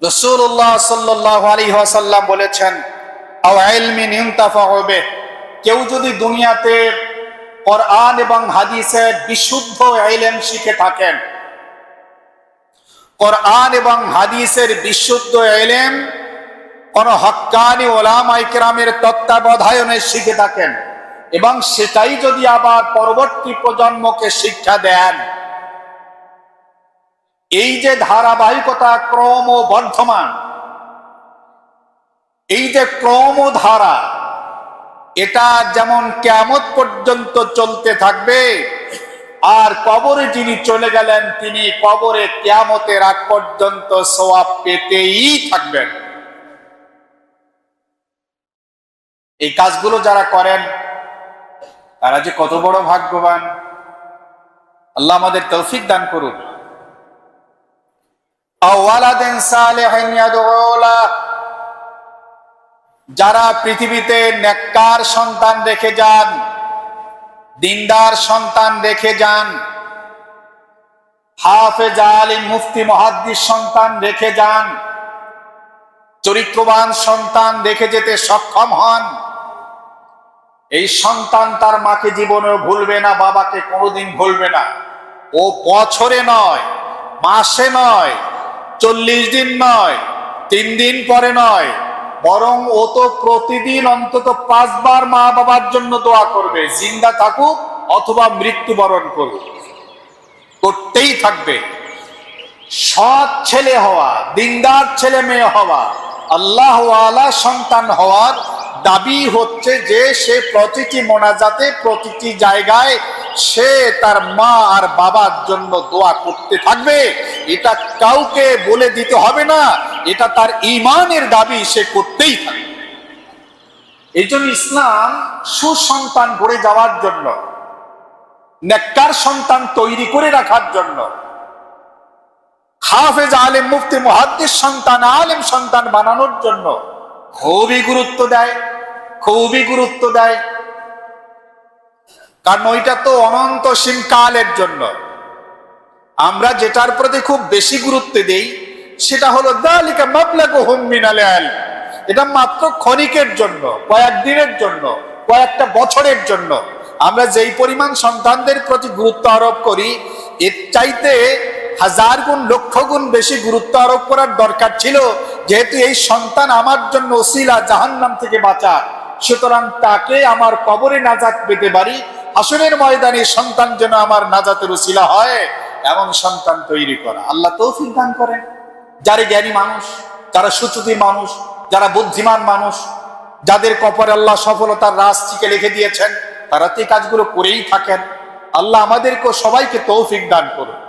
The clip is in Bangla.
রাসূলুল্লাহ সাল্লাল্লাহু আলাইহি ওয়াসাল্লাম বলেছেন, আও ইলমিন ইনতাফাউ বিহি, কেউ যদি দুনিয়াতে কোরআন এবং হাদিসের বিশুদ্ধ ইলম শিখে থাকেন, কোরআন এবং হাদিসের বিশুদ্ধ ইলম কোন হক্কানি উলামায়ে কেরামের তত্ত্বাবধানে শিখে থাকেন এবং সেটাই যদি আবার পরবর্তী প্রজন্মকে শিক্ষা দেন, এই যে ধারাবাহিকতা ক্রমবর্ধমান, এই যে ক্রমধারা, এটা যেমন কিয়ামত পর্যন্ত চলতে থাকবে, আর কবরে যিনি চলে গেলেন তিনি কবরে কিয়ামতের আগ পর্যন্ত সওয়াব পেতেই থাকবেন। এই কাজগুলো যারা করেন তারা যে কত বড় ভাগ্যবান, আল্লাহ আমাদের তৌফিক দান করুন। আওয়ালাদিন সালিহিন ইয়াদউ লা, যারা পৃথিবীতে নেককার সন্তান রেখে যান, দিনদার সন্তান রেখে যান, হাফেজ, আলিম, মুফতি, মুহাদ্দিস সন্তান রেখে যান, চরিত্রবান সন্তান রেখে যেতে সক্ষম হন, এই সন্তান তার মাকে জীবনেও ভুলবে না, বাবাকে কোনোদিন ভুলবে না। ও বছরে নয়, মাসে নয়, 40 দিন নয়, 3 দিন পরে নয়, বরং ও তো প্রতিদিন অন্তত 5 বার মা বাবার জন্য দোয়া করবে, জিন্দা থাকুক অথবা মৃত্যুবরণ করুক, করতেই থাকবে। সৎ ছেলে হওয়া, দিনদার ছেলে মেয়ে হওয়া, আল্লাহ ওয়ালা সন্তান হওয়ার দাবি হচ্ছে যে সে প্রতিটি মোনাজাতে, প্রতিটি জায়গায় সে তার মা আর বাবার জন্য দোয়া করতে থাকবে। এটা কাউকে বলে দিতে হবে না, এটা তার ঈমানের দাবি, সে করতেই থাকবে। এই জন্য ইসলাম সুসন্তান গড়ে যাওয়ার জন্য, নেককার সন্তান তৈরি করে রাখার জন্য, হাফেজ, আলেম, মুফতি, মুহাদ্দিস সন্তান, আলেম সন্তান বানানোর জন্য খুবই গুরুত্ব দেয়, খুবই গুরুত্ব দেয়। কারণ ওইটা তো অনন্তসীম কালের জন্য। আমরা যেটার প্রতি খুব বেশি গুরুত্ব দেই সেটা হলো যালিকা মাবলাগুহুম মিনাল ইলম, এটা মাত্র ক্ষণিকের জন্য, কয়েকদিনের জন্য, কয়েকটা বছরের জন্য। আমরা যেই পরিমাণ সন্তানদের প্রতি গুরুত্ব আরোপ করি, এর চাইতে 1000 গুণ, লক্ষ গুণ বেশি গুরুত্ব আরোপ করার দরকার ছিল। যেহেতু এই সন্তান আমার জন্য ওসিলা জাহান্নাম থেকে বাঁচা, সুতরাং তাকে আমার কবরে নাজাত পেতে পারি, হাসরের ময়দানে সন্তান যেন আমার নাজাতের ওসিলা হয়, এমন সন্তান তৈরি করা। আল্লাহ তৌফিক দান করেন। যারা জ্ঞানী মানুষ, যারা সুচতুর মানুষ, যারা বুদ্ধিমান মানুষ, যাদের কপালে আল্লাহ সফলতার রাশিকে লিখে দিয়েছেন, তারা তো এই কাজগুলো করেই থাকেন। আল্লাহ আমাদেরকে সবাইকে তৌফিক দান করুন।